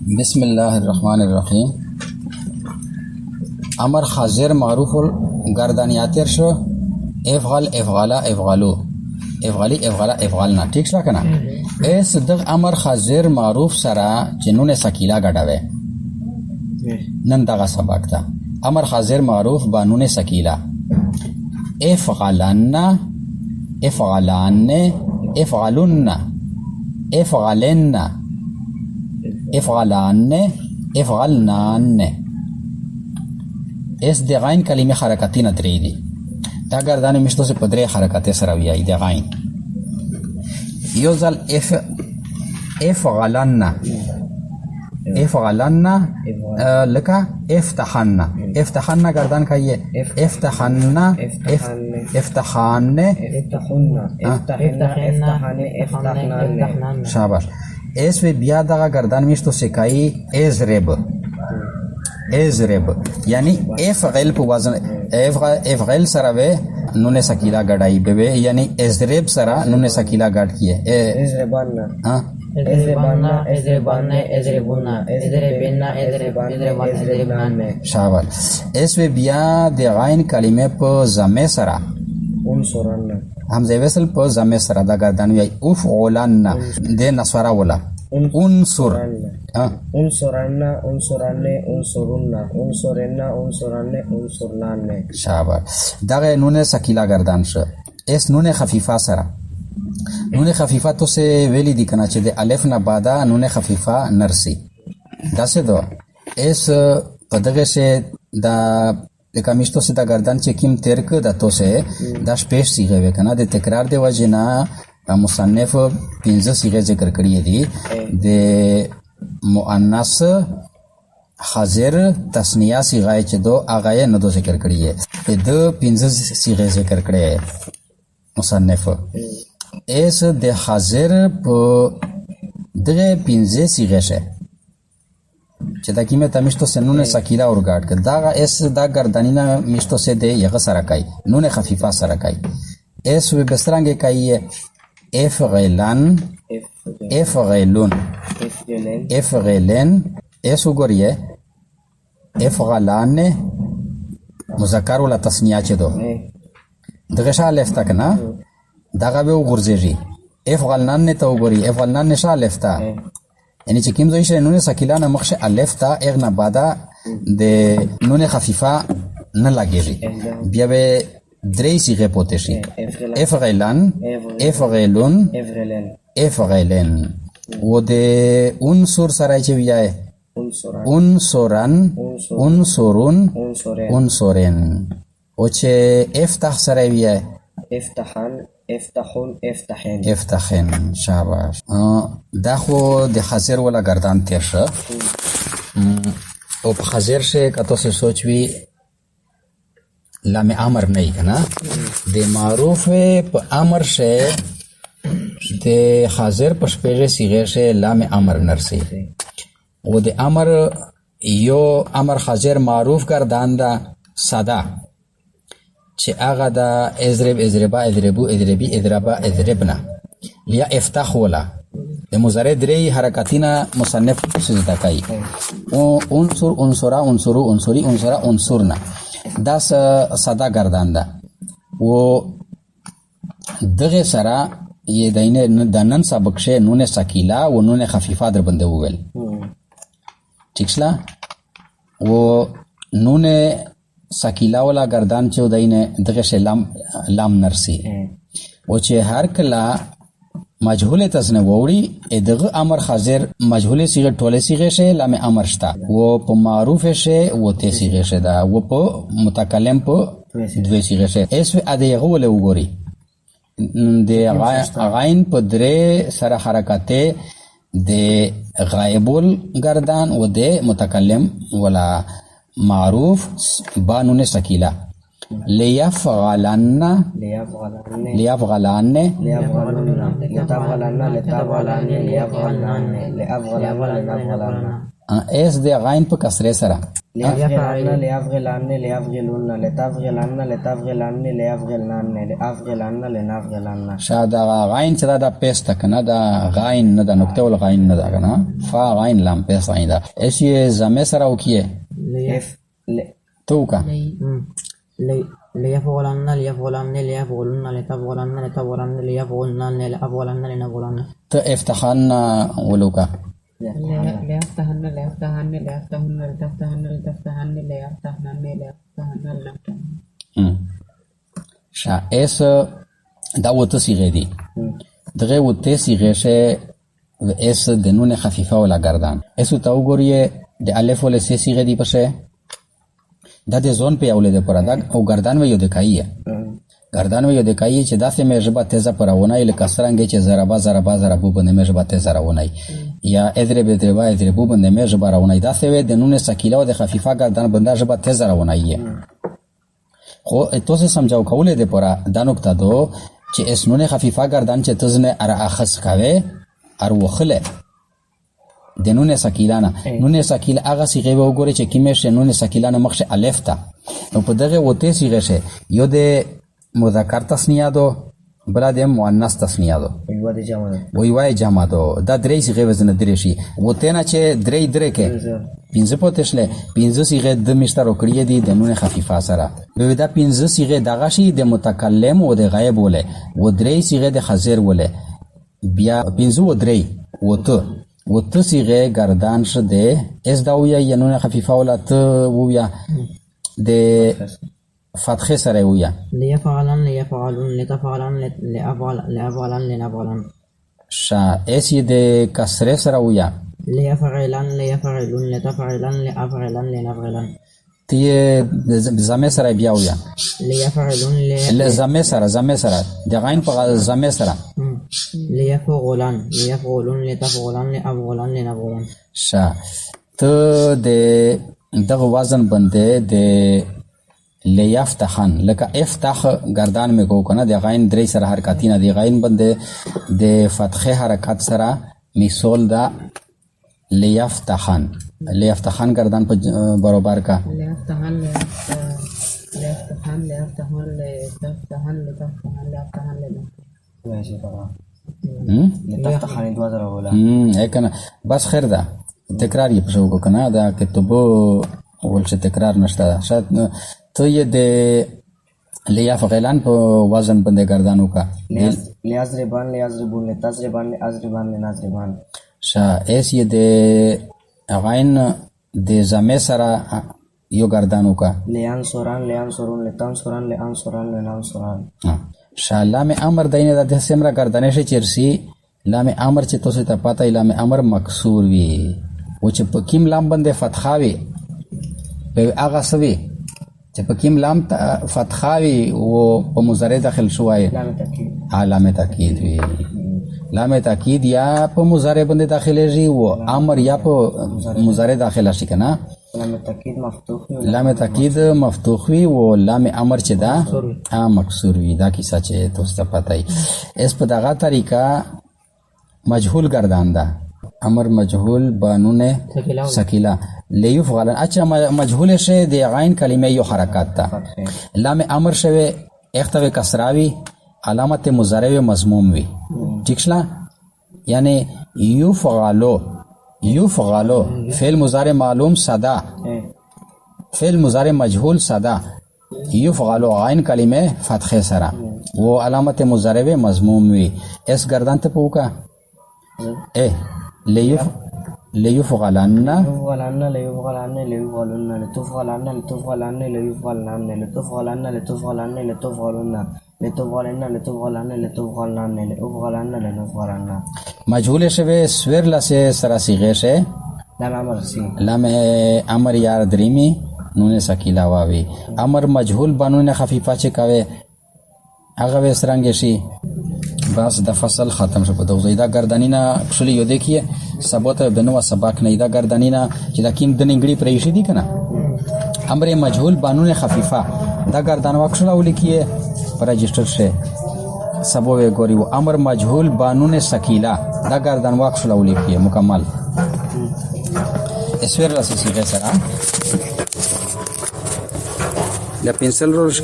बिस्मिल्लाहिर्रहमानिर्रहीम। अमर खाजिर मारूफुल गर्दानियातिर शो एफगाल एफगाला एफगालू एफगाली एफगाला एफगालना ठीक शो कना एस दग अमर खाजिर मारूफ सरा जिन्होंने सकीला गडावे नन दगा सबक था अमर खाजिर मारूफ बानूने सकीला एफगालन्ना एफगालान्ने एफगालुन्ना एफगालन्ना एफगालान्ने एफगालनान्ने इस देगाइन कलीमे हरकती नदरी दी दा गर्दानी मिश्तों से पदरे हरकतें सराविया देगाइन योजल एफगालन्ना एफगालन्ना लका इफ्तहन्ना इफ्तहन्ना गर्दान का ये इफ्तहन्ना इफ्तहान्ने शाबाश इस वे बिया दगा गर्दान मिश्तों से कई एजरेब एजरेब यानी एफगल पे वजन एफगल सरावे नुने सकीला गड़ाई बेबे यानी एजरेब सरा नुने सकीला गड़ किए एजरेबाना हां एजरेबाना एजरेबाने एजरेबुना एजरेबिना एजरेबान एजरेबाने शाबाश इस वे बिया देगाइन कलिमे पे जमे सरा उनसुरन्ना हम जेवेसल पे जमे सरा दा गर्दान याई उफ ओलान्ना दे नसवारा वला उनसुर उनसुरन्ना उनसुरन्ने उनसुरुन्ना उनसुरन्ना उनसुरन्ने उनसुरनान्ने शाबाश दागे नूने सकीला गर्दान श इस नूने खफीफा सरा नूने खफीफा तो से वेली दिखना चाहिए अलिफ ना बादा नूने खफीफा नरसी दासे दो इस पदगे से दा कमिश्तो से दा गर्दान चेकिम तेरक दा तो से दा स्पेस सीखे वे कना दे तकरार दे वजना मुसन्निफ 15 सीगे जिक्र करिए दी दे मुअन्नस खाजिर तस्निया सीगाए च दो आगाए न दो जिक्र करिए दे 15 सीगे जिक्र करे मुसन्निफ एस दे खाजिर प दे 15 सीगे से चदा की में तमिश्तो से नूने सकीला और गाड़ कर दागा एस दा गर्दानीना मिश्तो से दे यग सरकाई नूने खफीफा सरकाई एस वे बसरंगे काई एफगैलन एफगैलुन एफगैलन एस उगोरिए एफगलान मुज़क्कर वाला तस्निया चे दो दगशा लेफ्ता कना दागा बे उगुरजेजी एफगलनान ने तो उगोरी एफगलनान ने शा लेफ्ता यानी चिकिम जो इसे नूने सकीला न मख्श अलेफ्ता एक न बादा दे नूने खफीफा न लगेगी बियाबे द्रेई सीगे पोतेशी एफगैलन एफगैलुन एफगैलन वो दे उनसुर सराय चे बिया है उनसुरन उनसुरुन उनसुरेन ओचे इफ्ताह सराय बिया है इफ्ताहन इफ्ताहुन इफ्ताहन इफ्ताहन शाबाश दाखो दे खाजिर वाला गर्दान तेरश ओ खाजिर से कतो से सोचवी लामे अमर नहीं है ना दे मारूफ है प अमर से दे खाजिर पशपेजे सीगे से लामे अमर नरसी वो दे अमर यो अमर खाजिर मारूफ गर्दान दा सदा चे आगा दा एजरेब एजरेबा एजरेबू एजरेबी एजरबा एजरेबना लिया इफ्ताह वाला दे मुजारे द्रेई हरकतीना मुसन्निफ सुजदा काई उनसुर उनसुरा उनसुरु उनसुरी उनसुरा उनसुरना दास सदा गर्दान दा वो दगे सरा ये दाइने दनन सबक से नूने सकीला वो नूने खफीफा दर बंदे हुए ठीकला वो नूने सकीला वाला गर्दान चे दाइने दगे से लाम नरसी वो चे हर कला मजहूले तसने वोड़ी ए दग अमर खाजिर मजहूले सीगे टोले सीगे से लामे अमर शता वो प मारूफ से वो ते सीगे से दा वो प मुतकल्लिम प द्वे सीगे से इसवे आदे यगोले उगोरी दे गाइन प दरे सरा हरकते दे गायबुल गर्दान वो दे मुतकल्लिम वाला मारूफ बानूने सकीला लियाफगलन्ना लियाफगलान्ने اس د غین په کسره سره لیفعلن لیفعلن لیفعلن لتفعلن لتفعلن لیفعلن لافعلن لنفعلن. شاید غین چې دا پیسته کنه دا غین نه دا نقطه ول غین نه دا کنه فا غین لام پیسته غین دا ايش یې زمه سره وکیه توکا لیفعلن لیفعلن لیفعلن لتفعلن لتفعلن لیفعلن لافعلن لنفعلن. ته افتخان ولوکا ليفتحن ليفتحن ليفتحن لتفتحن لتفتحن ليفتحن ليفتحن لنفتحن. شا اس دا وته صيغه دي دغه وته صيغه شه اس د نون خفيفه ولا گردان اس ته وګورئ د الف ول سه صيغه دي پشه دا د زون په اولې د پردا او گردان و یو د کایه گردان و یو د کایه چې داسې مې ژبه تیزه پرونه ال کسرانګ چې ضربا ضربا ضربو باندې مې ژبه تیزه راونه یا اضرب اضرب اضربو باندې مې ژبه راونه داسې و د نون سکیله او د خفيفه گردان باندې ژبه تیزه راونه خو تاسو سمجھاو کوله د پرا د نقطه دو چې اس نون خفيفه گردان چې تزنه ار اخص کاوه ار وخله د نون سکیلانه نون سکیل هغه صيغه وګوره چې کیمه شه نون سکیلانه مخشه الف تا نو په دغه وته صيغه شه یو د مذکر تسنیه دو بل د مؤنث تسنیه دو وی جمع دو دا درې صيغه وزن درې شي وته نه چې درې کې پنځه پوتشله پنځه صيغه د مشترو کړی دي د نون خفيفه سره به دا پنځه صيغه دغه شي د متکلم او د غایب وله و درې صيغه د حاضر وله بیا پنځه و درې وته صيغه گردان شده اس داویا یا نون خفيفه ولا ته ویا د فتحه سره ویا لیفعلن لیفعلن لتفعلن لافعلن لنفعلن. شا اس د کسره سره ویا لیفعلن لیفعلن لتفعلن لافعلن لنفعلن. تی زمه سره بیا ویا لیفعلن زمه سره د غین په زمه سره لیفعلن لیفعلن لتفعلن لافعلن لنفعلن. شا ته د دغه وزن باندې د لیفتحن لکه افتح گردان میں کو کنه د غین درې سره حرکتینه دی غین باندې د فتحه حرکت سره مثال دا لیفتحن گردان په برابر کا لیفتحن لیفتحن لیفتحن لیفتحن لیفتحن لیفتحن دوا درو ولا کنه بس خیر ده تکرار یې پښو کو کنه دا کتبو ول چې تکرار نشته شاید ته یې د لیفعلن په وزن باندې گردانو کا لیازربان لیازربون لتزربان لیازربان لنازربان. شا اس یې د غین د زمه سره یو گردانو کا لیانصران لیانصرون لتانصران لیانصران لنانصران. شا لام امر دینه د سمرا گردانه شي چرسي لام امر چې تاسو ته پاته لام امر مکسور وی و چې په کیم لام باندې فتحه وی په هغه سوي چې په کیم لام فتحه وی او په مضارع داخل شوای علامه تاکید وی لام تاکید یا په مضارع باندې داخليږي او امر یا په مضارع داخله شي کنه لام تاکید مفتوح وی او لام امر چې دا مکسور وی دا کیسه چې تاسو ته پاتای اس په دغه طریقه مجهول گردان دا امر مجهول بانونه سکیلا لیفعلن اچھا مجهول شه د غین کلمه یو حرکت تا لام امر شوه اختو کسراوی علامت مضارع مضموم وی ٹھیک شلا یعنی یفعلو فعل مضارع معلوم صدا فعل مضارع مجهول صدا یفعلو غین کلمه فتحه سرا وہ علامت مضارع مضموم وی اس گردان ته پوکا لیفعلن لیفعلن لیفعلن لیفعلن لتفعلن لتفعلن لیفعلن لتفعلن لتفعلن لتفعلن لتفعلن لتفعلن لتفعلن لافعلن لنفعلن. مجهول شوه سویر لسه سره صيغه شه لام امر یار دریمی نون سکیلا واوی امر مجهول بنون خفیفه چې کاوه هغه وسرنګ شي بس د فصل ختم شو. د زیدا گردانینا پښلی یو دیکھیه سبوت بنو سبق نه دا گردانینا چې دا کیم د ننګړي پرېشي دي کنه امر مجهول بانون خفیفه دا گردان واکشلا ولیکیه پر رجسٹر شه سبو ګوري و امر مجهول بانون سکیلا دا گردان واکشلا ولیکیه مکمل Esfera así, sí, esa, ¿ah? La pincel roja.